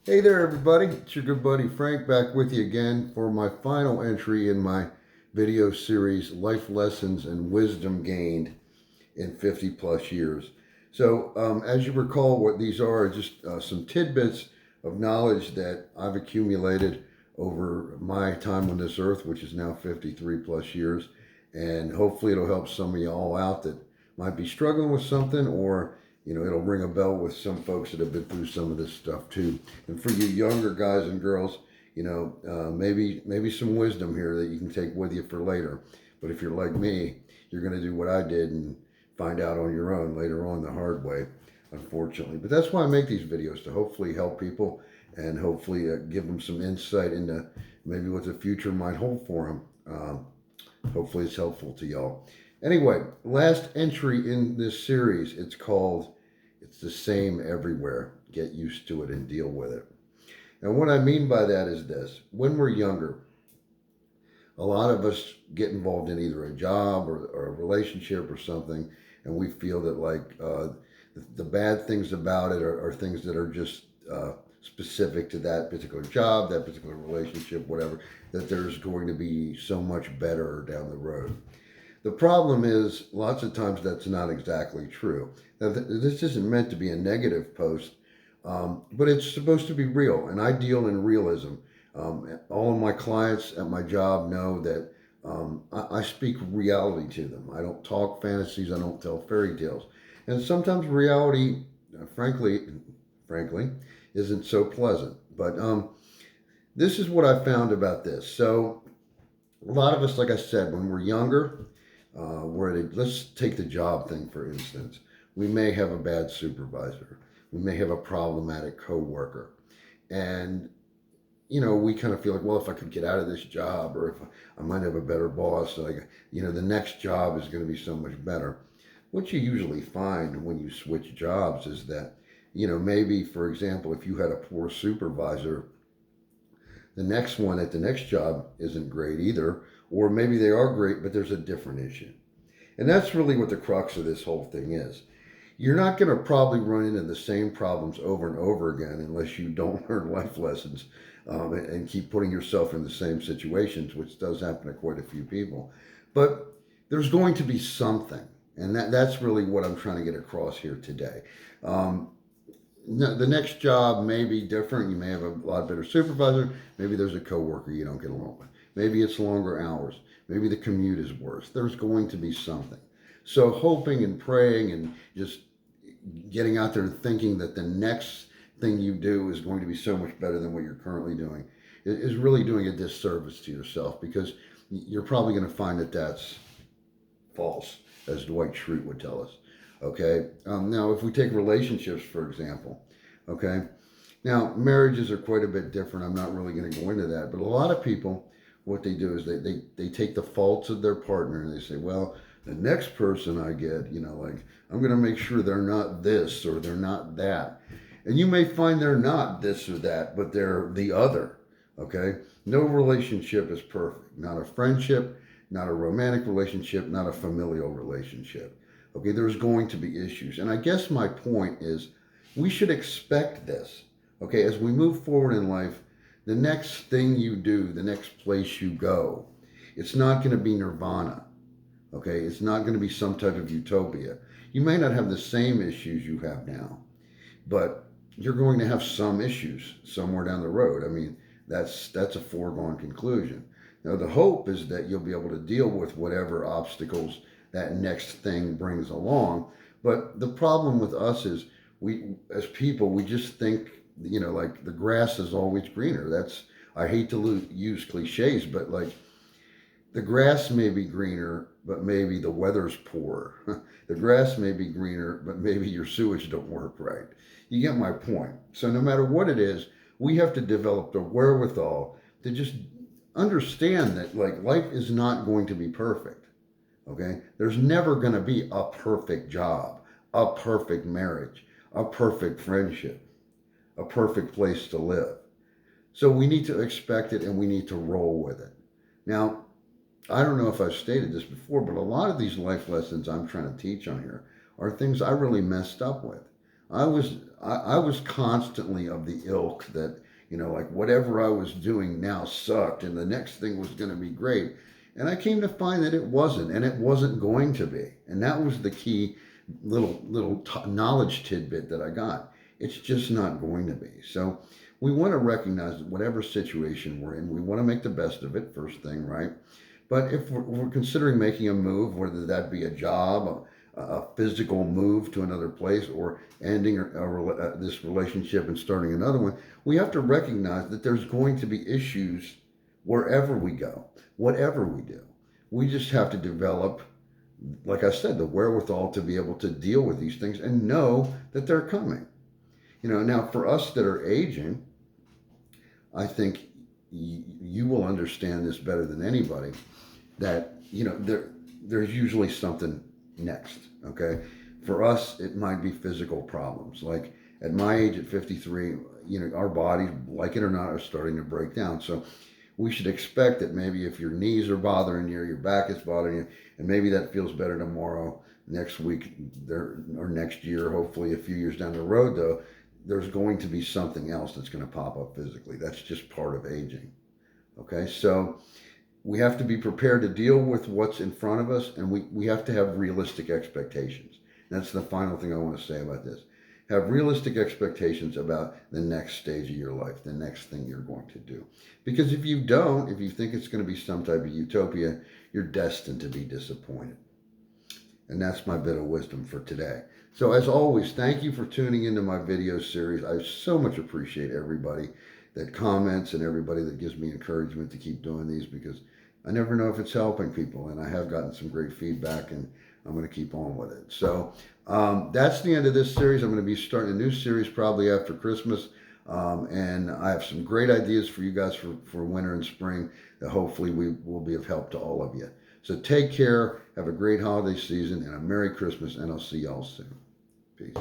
Hey there, everybody. It's your good buddy Frank back with you again for my final entry in my video series, Life Lessons and Wisdom Gained in 50 plus years. So, as you recall, what these are just some tidbits of knowledge that I've accumulated over my time on this earth, which is now 53 plus years. And hopefully, it'll help some of you all out that might be struggling with something, or it'll ring a bell with some folks that have been through some of this stuff too. And for you younger guys and girls, maybe some wisdom here that you can take with you for later. But if you're like me, you're going to do what I did and find out on your own later on the hard way, unfortunately. But that's why I make these videos, to hopefully help people and hopefully give them some insight into maybe what the future might hold for them. Hopefully it's helpful to y'all. Anyway, last entry in this series, it's called It's the Same Everywhere. Get used to it and deal with it. And what I mean by that is this: when we're younger, a lot of us get involved in either a job or a relationship or something, and we feel that the bad things about it are things that are just specific to that particular job, that particular relationship, whatever, that there's going to be so much better down the road. The problem is, lots of times that's not exactly true. Now, this isn't meant to be a negative post, but it's supposed to be real, and I deal in realism. All of my clients at my job know that I speak reality to them. I don't talk fantasies. I don't tell fairy tales. And sometimes reality, frankly, isn't so pleasant. But this is what I found about this. So a lot of us, like I said, when we're younger, let's take the job thing for instance. We may have a bad supervisor. We may have a problematic coworker, and we kind of feel like, well, if I could get out of this job, or if I might have a better boss, like, the next job is going to be so much better. What you usually find when you switch jobs is that, maybe, for example, if you had a poor supervisor, the next one at the next job isn't great either, or maybe they are great, but there's a different issue. And that's really what the crux of this whole thing is. You're not going to probably run into the same problems over and over again unless you don't learn life lessons and keep putting yourself in the same situations, which does happen to quite a few people. But there's going to be something, and that's really what I'm trying to get across here today. Um, the next job may be different. You may have a lot better supervisor. Maybe there's a coworker you don't get along with. Maybe it's longer hours. Maybe the commute is worse. There's going to be something. So hoping and praying and just getting out there and thinking that the next thing you do is going to be so much better than what you're currently doing is really doing a disservice to yourself, because you're probably going to find that that's false, as Dwight Schrute would tell us. Okay. Now, if we take relationships, for example, okay. Now, marriages are quite a bit different. I'm not really going to go into that. But a lot of people, what they do is they take the faults of their partner and they say, well, the next person I get, like, I'm going to make sure they're not this or they're not that. And you may find they're not this or that, but they're the other. Okay. No relationship is perfect. Not a friendship, not a romantic relationship, not a familial relationship. Okay, there's going to be issues. And I guess my point is we should expect this. Okay, as we move forward in life, the next thing you do, the next place you go, it's not going to be nirvana. Okay, it's not going to be some type of utopia. You may not have the same issues you have now, but you're going to have some issues somewhere down the road. I mean, that's a foregone conclusion. Now, the hope is that you'll be able to deal with whatever obstacles that next thing brings along. But the problem with us is we, as people, we just think, like the grass is always greener. I hate to use cliches, but like the grass may be greener, but maybe the weather's poor. The grass may be greener, but maybe your sewage don't work right. You get my point. So no matter what it is, we have to develop the wherewithal to just understand that, like, life is not going to be perfect. Okay? There's never going to be a perfect job, a perfect marriage, a perfect friendship, a perfect place to live. So we need to expect it and we need to roll with it. Now, I don't know if I've stated this before, but a lot of these life lessons I'm trying to teach on here are things I really messed up with. I was constantly of the ilk that, you know, like whatever I was doing now sucked and the next thing was going to be great. And I came to find that it wasn't, and it wasn't going to be. And that was the key knowledge tidbit that I got. It's just not going to be. So we want to recognize that whatever situation we're in, we want to make the best of it, first thing, right? But if we're considering making a move, whether that be a job, a physical move to another place, or ending this relationship and starting another one, we have to recognize that there's going to be issues wherever we go, whatever we do. We just have to develop, like I said, the wherewithal to be able to deal with these things and know that they're coming. You know, now for us that are aging, I think you will understand this better than anybody, that, you know, there's usually something next, okay? For us, it might be physical problems. Like at my age, at 53, you know, our bodies, like it or not, are starting to break down. So we should expect that maybe if your knees are bothering you, your back is bothering you, and maybe that feels better tomorrow, next week, or next year, hopefully a few years down the road, though, there's going to be something else that's going to pop up physically. That's just part of aging. Okay, so we have to be prepared to deal with what's in front of us, and we have to have realistic expectations. That's the final thing I want to say about this. Have realistic expectations about the next stage of your life, the next thing you're going to do. Because if you don't, if you think it's going to be some type of utopia, you're destined to be disappointed. And that's my bit of wisdom for today. So as always, thank you for tuning into my video series. I so much appreciate everybody that comments and everybody that gives me encouragement to keep doing these, because I never know if it's helping people, and I have gotten some great feedback, and I'm going to keep on with it. So that's the end of this series. I'm going to be starting a new series probably after Christmas, and I have some great ideas for you guys for winter and spring that hopefully will be of help to all of you. So take care, have a great holiday season, and a Merry Christmas, and I'll see y'all soon. Peace.